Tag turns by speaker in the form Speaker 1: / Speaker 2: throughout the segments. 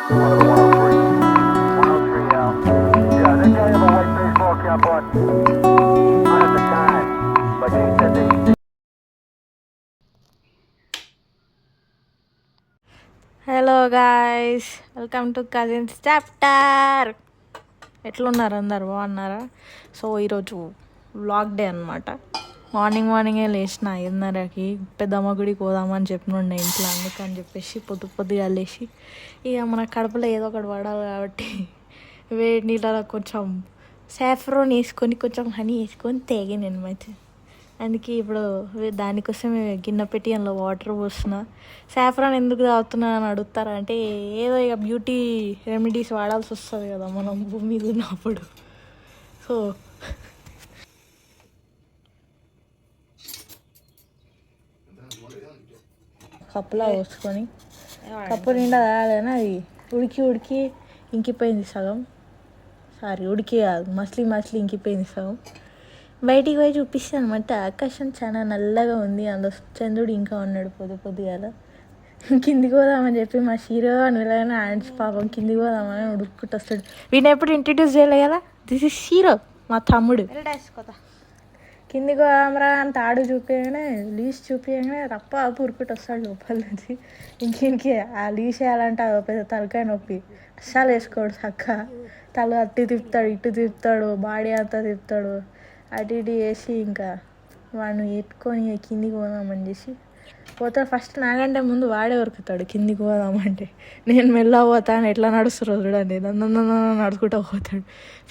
Speaker 1: 103. 103 Al. Yeah, I think I have a white baseball cap on at the time, but she said they.
Speaker 2: Hello guys, welcome to cousins chapter. ఎట్లున్నారు అందరు, బాగున్నారా? So ఈరోజు vlog day అనమాట. మార్నింగే లేచిన 5:30కి పెద్దమ్మ గుడికి పోదామని చెప్పినుండే ఇంట్లో. అందుకని చెప్పేసి పొద్దుగా లేచి ఇక మన కడుపులో ఏదో ఒకటి పడాలి కాబట్టి వేడి నీళ్ళలో కొంచెం సాఫ్రోన్ వేసుకొని కొంచెం హనీ వేసుకొని తేగి నేను అయితే. అందుకే ఇప్పుడు దానికోసమే గిన్నె పెట్టి అందులో వాటర్ పోస్తున్నా. సాఫ్రాన్ ఎందుకు తాగుతున్నా అని అడుగుతారా అంటే, ఏదో ఇక బ్యూటీ రెమెడీస్ వాడాల్సి వస్తుంది కదా మనం భూమి మీద ఉన్నప్పుడు. సో కప్పులా పోసుకొని కప్పు నిండా తాగాలని అది ఉడికి ఇంకిపోయింది సగం. ఉడికి కాదు, మసిలి ఇంకిపోయింది సగం. బయటికి పోయి చూపిస్తాను అనమాట. ఆకాశం చాలా నల్లగా ఉంది, అందులో చంద్రుడు ఇంకా ఉన్నాడు పొద్దుగాల. కిందికి పోదామని చెప్పి మా హీరో నిలగానే ఆండ్స్ పాపం కిందికి పోదామని ఉడుక్కుంటూ వస్తాడు. వీడిని ఎప్పుడు ఇంట్రడ్యూస్ చేయలే కదా, దిస్ ఇస్ హీరో మా తమ్ముడు. కిందికి పోదామరా అని తాడు చూపించగానే లీజ్ చూపించగానే రప్ప ఉరుక్కుంటూ వస్తాడు లోపల నుంచి. ఇంకింకి ఆ లీజ్ వేయాలంటే అది పెద్ద తలకాయ నొప్పి. అస్సలు వేసుకోడు చక్క. తల అట్టి తిప్పుతాడు, ఇటు తిప్పుతాడు, బాడీ అంతా తిప్పుతాడు. అటు ఇటు వేసి ఇంకా వాడిని ఎత్తుకొని కిందికి పోదామని చేసి పోతాడు. ఫస్ట్ నాకంటే ముందు వాడే ఉరుకుతాడు కిందికి పోదామంటే. నేను మెల్ల పోతాను, ఎట్లా నడుస్తారో చూడండి, నడుచుకుంటూ పోతాడు.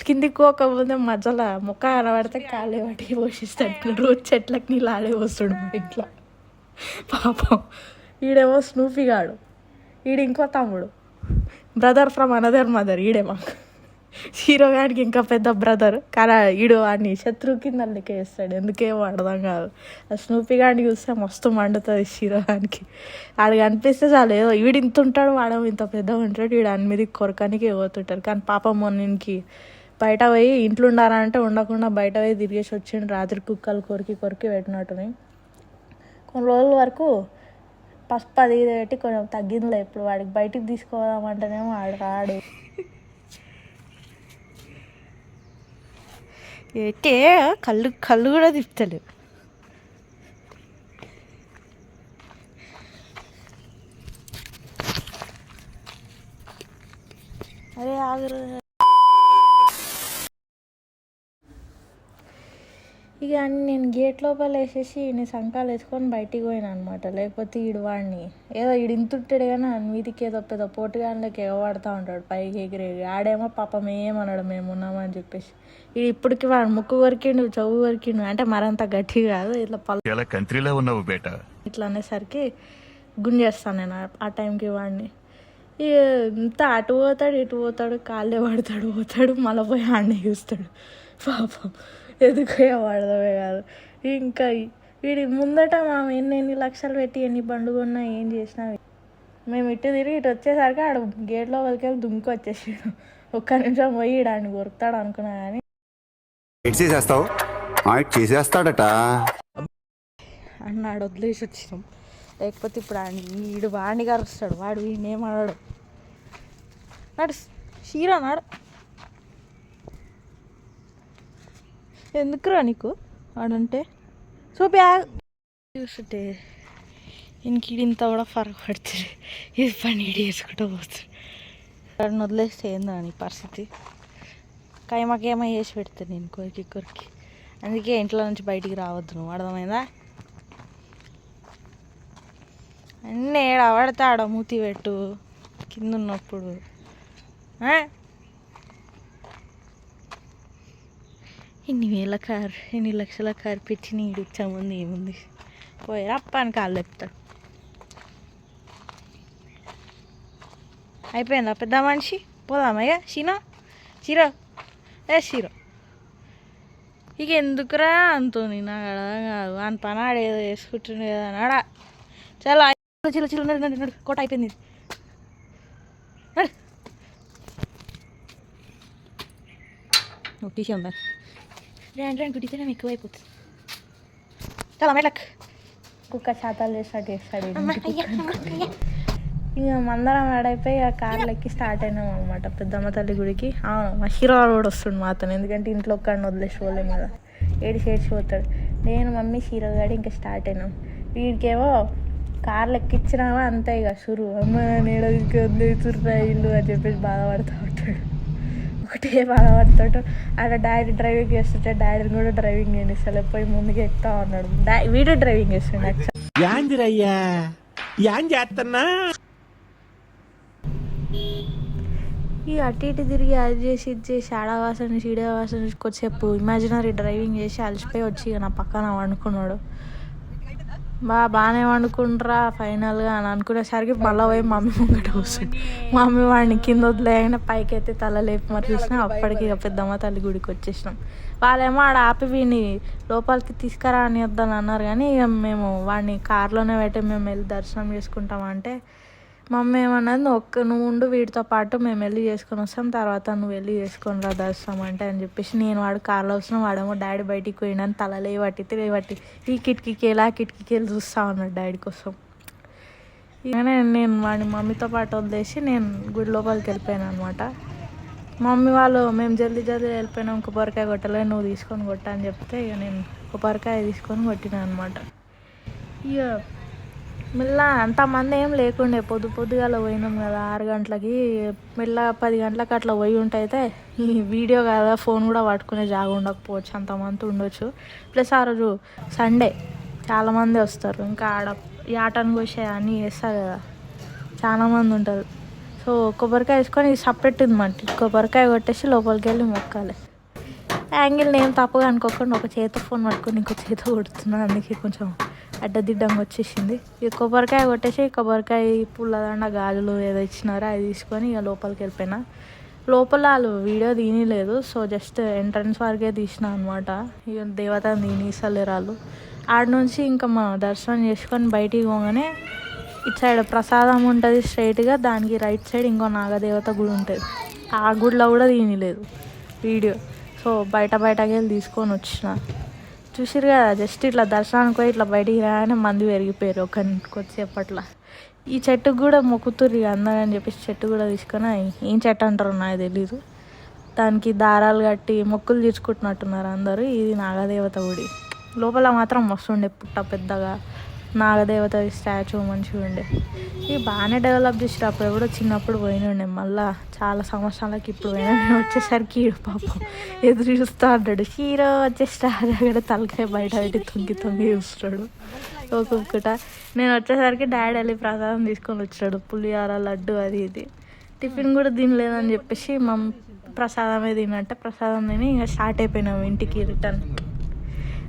Speaker 2: కిందికి పోకపోతే మధ్యలో మొక్క కనబడితే కాళ్ళే వాటికి పోషిస్తాడు. రోజు చెట్లకి నీళ్ళు ఆడే పోస్తాడు మా ఇంట్లో. పాపం ఈడేమో స్నూఫీగాడు, ఇంకో తమ్ముడు, బ్రదర్ ఫ్రమ్ అనదర్ మదర్. ఈడే మాకు హీరో గారికి ఇంకా పెద్ద బ్రదర్. కానీ ఈడు వాడిని శత్రువు కింద వేస్తాడు, ఎందుకేమో అర్థం కాదు. ఆ స్నూపీ గాడిని చూస్తే మస్తు మండుతుంది హీరో గారికి. ఆడికి అనిపిస్తే చాలు ఏదో వీడు ఇంత ఉంటాడు, వాడేమో ఇంత పెద్దగా ఉంటాడు, వీడు అన్ని మీద కొరకానికి పోతుంటారు. కానీ పాపం మొన్నకి బయట పోయి ఇంట్లో ఉండాలంటే ఉండకుండా బయట పోయి తిరిగేసి వచ్చిండు. రాత్రి కుక్కలు కొరికి పెట్టినట్టుని. కొన్ని రోజుల వరకు పసుపు అది ఇది పెట్టి కొంచెం తగ్గిందిలే. ఇప్పుడు వాడికి బయటికి తీసుకోదామంటేనేమో ఆడు రాడు. అయితే కళ్ళు కూడా తిప్పుతాడు. అరే ఆగురు. ఇక నేను గేట్ లోపల వేసేసి నేను సంకాలు వేసుకొని బయటికి పోయినా అనమాట. లేకపోతే వాడిని ఏదో ఇంతుంటాడు కానీ మీదికి ఏదో పెద్ద పోటుగానిలోకి ఎగబడతా ఉంటాడు, పైకి ఎగిరేగి. ఆడేమో పాపం ఏమన్నాడు మేము ఉన్నామని చెప్పేసి. ఇప్పటికి వాడు ముక్కు కొరికిండు, చెవు కొరికిండు. అంటే మరంత గట్టి కాదు, ఇట్లా
Speaker 3: కంట్రీలో ఉన్నావు బేట.
Speaker 2: ఇట్లా అనేసరికి గుంజేస్తాను నేను ఆ టైంకి వాడిని. ఇంత అటు పోతాడు ఇటు పోతాడు, కాళ్ళే పోతాడు, మళ్ళీ పోయి ఆడనే చూస్తాడు. పాపం ఎందుకు వాడదమే కాదు. ఇంకా వీడి ముందట మేము ఎన్ని లక్షలు పెట్టి ఎన్ని బండ్లు కొన్నా ఏం చేసినా మేము ఇటు తిరిగి ఇటు వచ్చేసరికి ఆడ గేట్లో వదిలికెళ్ళి దుంకు వచ్చేసాడు. ఒక్క నిమిషం పోయి ఆడిని కొరుకుతాడు అనుకున్నా కానీ
Speaker 4: చేసేస్తాడట
Speaker 2: అన్నాడు. వదిలేసి వచ్చినాం. లేకపోతే ఇప్పుడు వీడు వాడిని గారు వస్తాడు, వాడు వీడిని ఏమన్నాడు. నాడు షీరా నాడు, ఎందుకురా నీకు వాడంటే. సో బ్యాగ్ చూస్తుంటే ఇంక ఇంత కూడా ఫరక్ పడుతుంది. ఇది పని ఇడి వేసుకుంటూ పోతుంది. వాడిని వదిలేస్తే ఏందా నీ పరిస్థితి. కైమాకేమో వేసి పెడతాను నేను కొరికి. అందుకే ఇంట్లో నుంచి బయటికి రావద్దు నువ్వు, అర్థమైందా? అన్నీ ఏడబడితే ఆడ మూతి పెట్టు కింద ఉన్నప్పుడు. ఎన్ని లక్షల కారు పెట్టి నీడు ఇచ్చాముంది ఏముంది, పోయి రప్పని కాళ్ళు చెప్తాడు. అయిపోయిందా పెద్ద మనిషి? పోదామయ్యా చీర ఇక ఎందుకురా అంతుంది. నాకు అర్థం కాదు. అని పని ఆడేదో వేసుకుంటుండే కదా నాడా. చాలా చిల్ల నడు కోట అయిపోయింది. టీసీ ఉందా? రండి టీసీ ఎక్కువైపోతుంది. చాలా మెట్లక్ కుక్క శాతాలు చేస్తాడు. ఇక మందరం ఆడైపోయి ఆ కార్లు ఎక్కి స్టార్ట్ అయినాం అనమాట పెద్దమ్మ తల్లి గుడికి. మా హీరో కూడా వస్తుండు మా అతను, ఎందుకంటే ఇంట్లో ఒక్కడిని వదిలేసి పోలేము కదా, ఏడిసి పోతాడు. నేను మమ్మీ హీరో గాడి ఇంకా స్టార్ట్ అయినాం. వీడికేమో కార్లు ఎక్కించినామా అంతే ఇక షురు, అమ్మ నేను తుర్రా ఇల్లు అని చెప్పేసి బాధపడుతూ ఉంటాడు. ఒకటే బాధపడుతాడు. అక్కడ డాడీ డ్రైవింగ్ చేస్తుంటే డాడీని కూడా డ్రైవింగ్ చేయిస్తాడు, పోయి ముందుకు ఎక్కుతా ఉన్నాడు. వీడియో డ్రైవింగ్ చేస్తుండే
Speaker 3: యాందిరయ్యా యాన్ చేస్తున్నా.
Speaker 2: ఈ అటు ఇటు తిరిగి అది చేసి ఇది చేసి ఆడవాసన నుంచి ఈడవాసన నుంచి కొద్దిసేపు ఇమాజినరీ డ్రైవింగ్ చేసి అలసిపోయి వచ్చి ఇక నా పక్కన వండుకున్నాడు. బాగానే వండుకుంటారా ఫైనల్గా అని అనుకునేసరికి మళ్ళీ పోయి మమ్మీ ముంగట వస్తుంది. మమ్మీ వాడిని కింద వదిలేయగానే పైకి అయితే తల లేపి మరి చూసినా అప్పటికి ఇక పెద్దమ్మ తల్లి గుడికి వచ్చేసినాం. వాళ్ళేమో ఆడ ఆపి వీడిని లోపలికి తీసుకురా అని వద్దని అన్నారు, కానీ ఇక మేము వాడిని కార్లోనే పెట్టి మేము వెళ్ళి దర్శనం చేసుకుంటామంటే మమ్మీ ఏమన్నది, నువ్వు ఉండు వీటితో పాటు మేము వెళ్ళి చేసుకొని వస్తాం, తర్వాత నువ్వు వెళ్ళి చేసుకొని రా దర్శనం అంటే అని చెప్పేసి నేను వాడు కార్లో వస్తున్నాం. వాడేమో డాడీ బయటికి పోయినాను తల లేవట్టి ఈ కిటికీకి వెళ్ళి చూస్తా ఉన్నాడు డాడీ కోసం. ఇకనే నేను వాడిని మమ్మీతో పాటు వదిలేసి నేను గుడి లోపలికి వెళ్ళిపోయాను అనమాట. మమ్మీ వాళ్ళు మేము జల్దీ వెళ్ళిపోయినాం, కొబ్బరికాయ కొట్టలే నువ్వు తీసుకొని కొట్టా అని చెప్తే ఇక నేను కొబ్బరికాయ తీసుకొని కొట్టినా అనమాట. ఇక మెల్ల అంతమంది ఏం లేకుండే, పొద్దుగాల పోయినాం కదా 6 గంటలకి, మెల్ల 10 గంటలకు అట్లా పోయి ఉంటైతే ఈ వీడియో కదా ఫోన్ కూడా పట్టుకునే జాగా ఉండకపోవచ్చు, అంతమంది ఉండొచ్చు. ప్లస్ ఆ రోజు సండే చాలామంది వస్తారు, ఇంకా ఆడ యాటను కోసే అన్నీ చేస్తారు కదా, చాలామంది ఉంటారు. సో కొబ్బరికాయ వేసుకొని ఇది సపరేట్ ఉందన్నమాట, కొబ్బరికాయ కొట్టేసి లోపలికి వెళ్ళి మొక్కాలి. యాంగిల్ని ఏం తప్పుగా అనుకోకుండా ఒక చేతితో ఫోన్ పట్టుకొని ఇంకో చేతితో కొడుతున్నాను, అందుకే కొంచెం అడ్డదిడ్డంగా వచ్చేసింది. ఇక కొబ్బరికాయ కొట్టేసి కొబ్బరికాయ పుల్లదండ గాజులు ఏదో ఇచ్చినారో అది తీసుకొని ఇక లోపలికి వెళ్ళిపోయినా. లోపల వాళ్ళు వీడియో తీయలేదు, సో జస్ట్ ఎంట్రన్స్ వరకే తీసిన అనమాట. ఇక దేవతను తీనిస్తలేరు వాళ్ళు. ఆడ నుంచి ఇంకా మా దర్శనం చేసుకొని బయటికి పోగానే ఇటు సైడ్ ప్రసాదం ఉంటుంది స్ట్రైట్గా, దానికి రైట్ సైడ్ ఇంకో నాగదేవత గుడి ఉంటుంది, ఆ గుడిలో కూడా తీయలేదు వీడియో. సో బయటకి వెళ్ళి తీసుకొని వచ్చిన. చూసిరు కదా, జస్ట్ ఇట్లా దర్శనానికి పోయి ఇట్లా బయటికి రాగానే మంది పెరిగిపోయారు కొద్దిసేపట్ల. ఈ చెట్టుకు కూడా మొక్కుతుర్రు అందరని చెప్పేసి చెట్టు కూడా తీసుకొని, ఏం చెట్టు అంటారో నాకు తెలీదు, దానికి దారాలు కట్టి మొక్కులు తీర్చుకుంటున్నట్టున్నారు అందరూ. ఇది నాగదేవత గుడి. లోపల మాత్రం మస్తు ఉండే, పుట్ట పెద్దగా నాగదేవత స్టాచ్యూ మంచిగా ఉండే. ఇది బాగానే డెవలప్ చేసారు. అప్పుడు కూడా చిన్నప్పుడు పోయినండే, మళ్ళీ చాలా సంవత్సరాలకి ఇప్పుడు పోయినా. నేను వచ్చేసరికి ఈడు పాపం ఎదురు చూస్తూ ఉంటాడు, హీరో వచ్చేసి అక్కడ తలకాయ బయట పెట్టి తొంగి చూస్తాడు ఒక్కొక్కట. నేను వచ్చేసరికి డాడీ వెళ్ళి ప్రసాదం తీసుకొని వచ్చాడు, పులిహోర లడ్డు అది ఇది. టిఫిన్ కూడా తినలేదని చెప్పేసి ప్రసాదమే తినంటే ప్రసాదం తిని ఇంకా స్టార్ట్ అయిపోయినాము ఇంటికి రిటర్న్.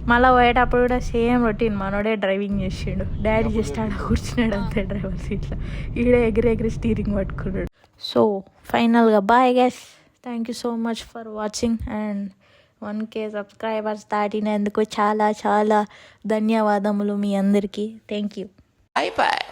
Speaker 2: మళ్ళీ పోయేటప్పుడు కూడా సేమ్ రొటీన్, మనోడే డ్రైవింగ్ చేసిండు, డాడీ జస్ట్ ఆడ కూర్చున్నాడు అంతే డ్రైవర్ సీట్లో, ఈడే ఎగిరి స్టీరింగ్ పట్టుకున్నాడు. సో ఫైనల్గా bye guys, thank you so much for watching and 1K subscribers దాటినందుకు చాలా ధన్యవాదములు మీ అందరికీ. Thank you.
Speaker 3: Bye.